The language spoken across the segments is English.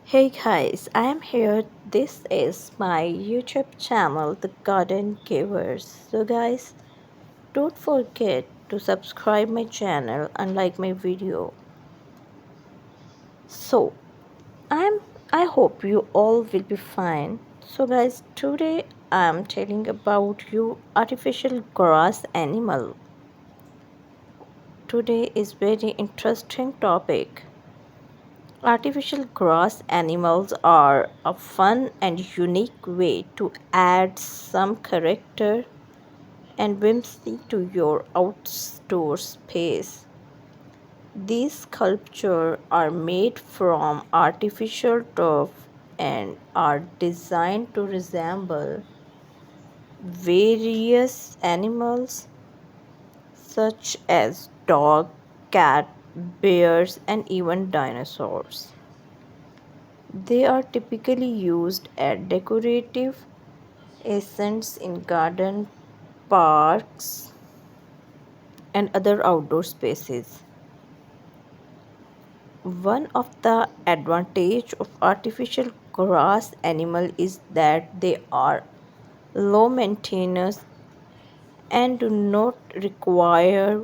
Hey guys, I am here. This is my YouTube channel, The Garden Givers. So guys, don't forget to subscribe my channel and like my video. So, I'm I hope you all will be fine. So guys, today I'm telling about you artificial grass animal. Today is very interesting topic. Artificial grass animals are a fun and unique way to add some character and whimsy to your outdoor space. These sculptures are made from artificial turf and are designed to resemble various animals such as dog, cat, bears, and even dinosaurs. They are typically used as decorative accents in garden, parks, and other outdoor spaces. One of the advantages of artificial grass animal is that they are low maintenance and do not require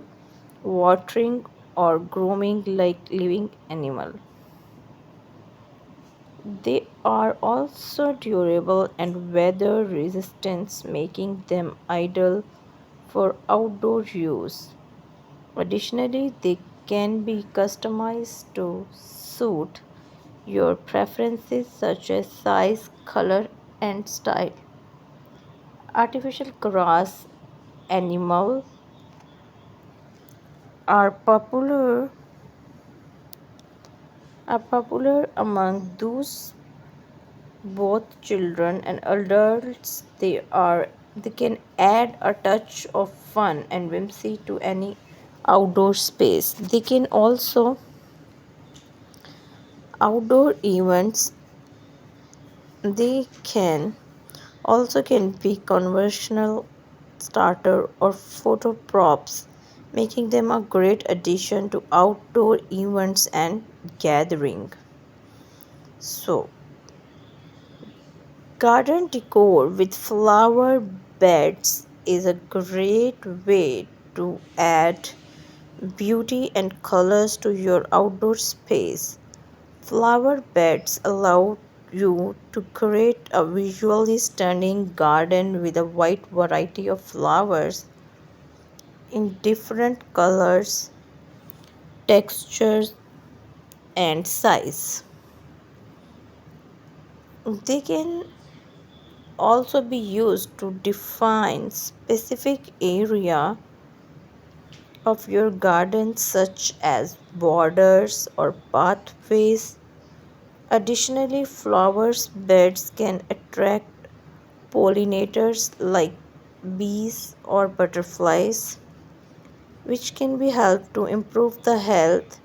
watering or grooming like living animal. They are also durable and weather resistant, making them ideal for outdoor use. Additionally, they can be customized to suit your preferences such as size, color, and style. Artificial grass animals are popular among those both children and adults. They can add a touch of fun and whimsy to any outdoor space. They can also outdoor events. They can be conversational starter or photo props, making them a great addition to outdoor events and gathering. So, garden decor with flower beds is a great way to add beauty and colors to your outdoor space. Flower beds allow you to create a visually stunning garden with a wide variety of flowers in different colors, textures, and size. They can also be used to define specific area of your garden such as borders or pathways. Additionally, flowers beds can attract pollinators like bees or butterflies, which can be helped to improve the health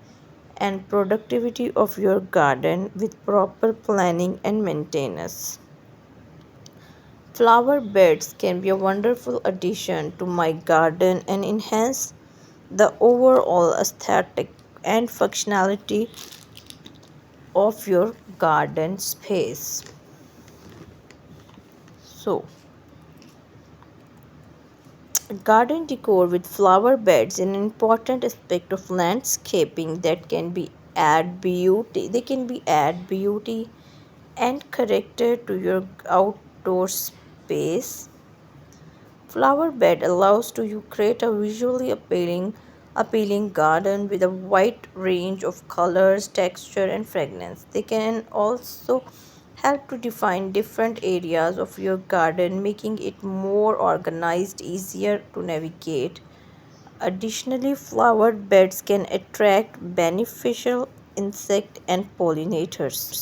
and productivity of your garden with proper planning and maintenance. Flower beds can be a wonderful addition to my garden and enhance the overall aesthetic and functionality of your garden space. So, garden decor with flower beds is an important aspect of landscaping that can be add beauty. They can be add beauty and character to your outdoor space. Flower bed allows to you create a visually appealing garden with a wide range of colors, texture, and fragrance. They can also help to define different areas of your garden, making it more organized, easier to navigate. Additionally, flower beds can attract beneficial insect and pollinators.